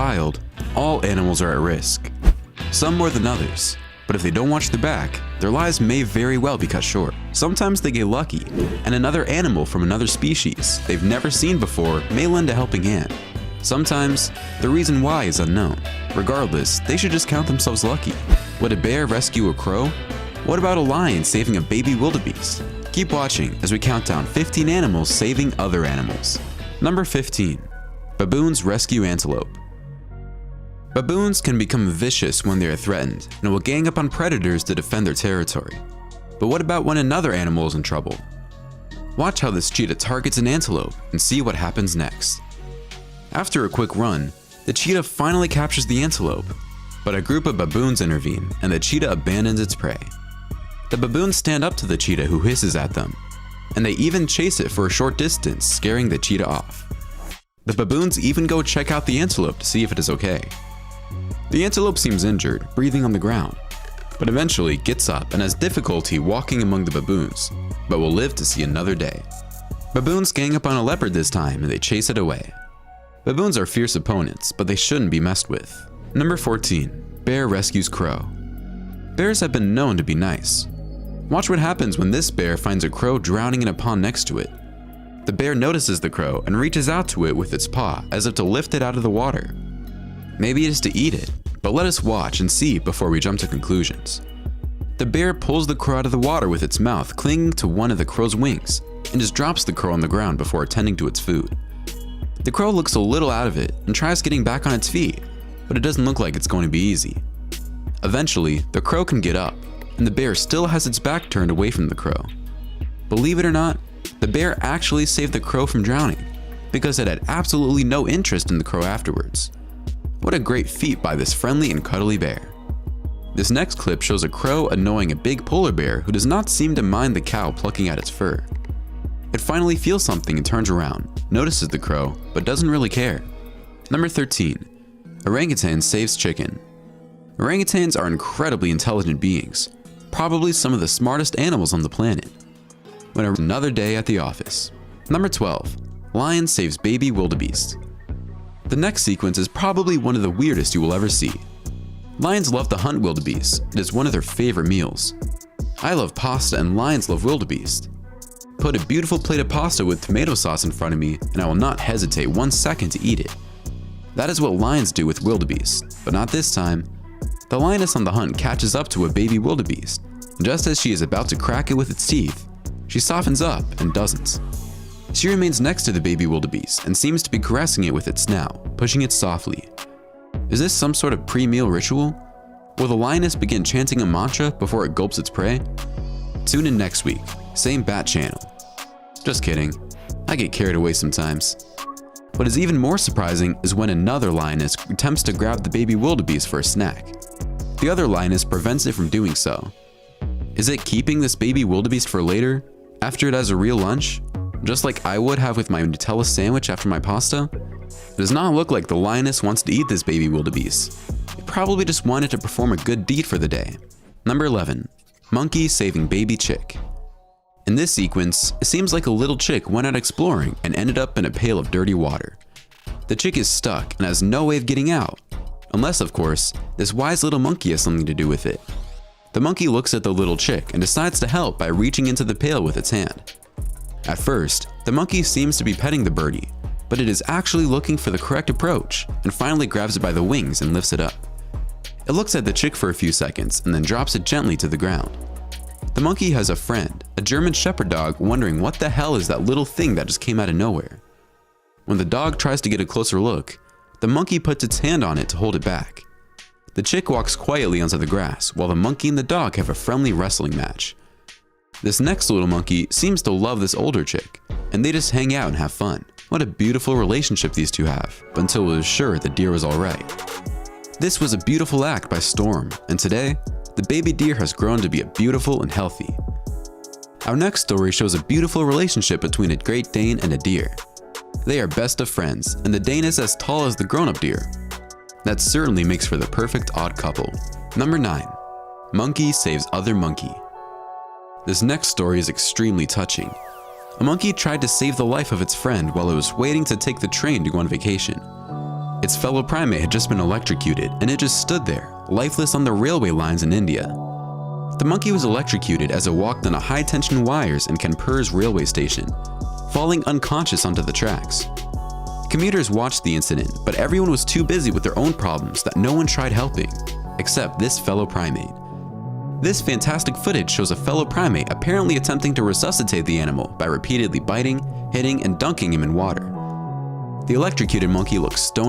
wild, all animals are at risk. Some more than others, but if they don't watch their back, their lives may very well be cut short. Sometimes they get lucky, and another animal from another species they've never seen before may lend a helping hand. Sometimes, the reason why is unknown. Regardless, they should just count themselves lucky. Would a bear rescue a crow? What about a lion saving a baby wildebeest? Keep watching as we count down 15 animals saving other animals. Number 15. Baboons rescue antelope. Baboons can become vicious when they are threatened and will gang up on predators to defend their territory. But what about when another animal is in trouble? Watch how this cheetah targets an antelope and see what happens next. After a quick run, the cheetah finally captures the antelope, but a group of baboons intervene and the cheetah abandons its prey. The baboons stand up to the cheetah who hisses at them, and they even chase it for a short distance, scaring the cheetah off. The baboons even go check out the antelope to see if it is okay. The antelope seems injured, breathing on the ground, but eventually gets up and has difficulty walking among the baboons, but will live to see another day. Baboons gang up on a leopard this time and they chase it away. Baboons are fierce opponents, but they shouldn't be messed with. Number 14. Bear rescues crow. Bears have been known to be nice. Watch what happens when this bear finds a crow drowning in a pond next to it. The bear notices the crow and reaches out to it with its paw as if to lift it out of the water. Maybe it is to eat it, but let us watch and see before we jump to conclusions. The bear pulls the crow out of the water with its mouth clinging to one of the crow's wings and just drops the crow on the ground before attending to its food. The crow looks a little out of it and tries getting back on its feet, but it doesn't look like it's going to be easy. Eventually, the crow can get up, and the bear still has its back turned away from the crow. Believe it or not, the bear actually saved the crow from drowning, because it had absolutely no interest in the crow afterwards. What a great feat by this friendly and cuddly bear. This next clip shows a crow annoying a big polar bear who does not seem to mind the cow plucking at its fur. It finally feels something and turns around, notices the crow, but doesn't really care. Number 13. Orangutan saves chicken. Orangutans are incredibly intelligent beings, probably some of the smartest animals on the planet. Another day at the office. Number 12. Lion saves baby wildebeest. The next sequence is probably one of the weirdest you will ever see. Lions love to hunt wildebeest. It is one of their favorite meals. I love pasta and lions love wildebeest. Put a beautiful plate of pasta with tomato sauce in front of me and I will not hesitate 1 second to eat it. That is what lions do with wildebeest, but not this time. The lioness on the hunt catches up to a baby wildebeest. Just as she is about to crack it with its teeth, she softens up and doesn't. She remains next to the baby wildebeest and seems to be caressing it with its snout, pushing it softly. Is this some sort of pre-meal ritual? Will the lioness begin chanting a mantra before it gulps its prey? Tune in next week, same bat channel. Just kidding, I get carried away sometimes. What is even more surprising is when another lioness attempts to grab the baby wildebeest for a snack. The other lioness prevents it from doing so. Is it keeping this baby wildebeest for later, after it has a real lunch? Just like I would have with my Nutella sandwich after my pasta? It does not look like the lioness wants to eat this baby wildebeest. It probably just wanted to perform a good deed for the day. Number 11. Monkey saving baby chick. In this sequence, it seems like a little chick went out exploring and ended up in a pail of dirty water. The chick is stuck and has no way of getting out, unless of course, this wise little monkey has something to do with it. The monkey looks at the little chick and decides to help by reaching into the pail with its hand. At first, the monkey seems to be petting the birdie, but it is actually looking for the correct approach and finally grabs it by the wings and lifts it up. It looks at the chick for a few seconds and then drops it gently to the ground. The monkey has a friend, a German shepherd dog, wondering what the hell is that little thing that just came out of nowhere. When the dog tries to get a closer look, the monkey puts its hand on it to hold it back. The chick walks quietly onto the grass while the monkey and the dog have a friendly wrestling match. This next little monkey seems to love this older chick, and they just hang out and have fun. What a beautiful relationship these two have, until it was sure the deer was alright. This was a beautiful act by Storm, and today, the baby deer has grown to be a beautiful and healthy. Our next story shows a beautiful relationship between a Great Dane and a deer. They are best of friends, and the Dane is as tall as the grown-up deer. That certainly makes for the perfect odd couple. Number 9. Monkey saves other monkey. This next story is extremely touching. A monkey tried to save the life of its friend while it was waiting to take the train to go on vacation. Its fellow primate had just been electrocuted, and it just stood there, lifeless on the railway lines in India. The monkey was electrocuted as it walked on a high-tension wires in Kanpur's railway station, falling unconscious onto the tracks. Commuters watched the incident, but everyone was too busy with their own problems that no one tried helping, except this fellow primate. This fantastic footage shows a fellow primate apparently attempting to resuscitate the animal by repeatedly biting, hitting, and dunking him in water. The electrocuted monkey looks stone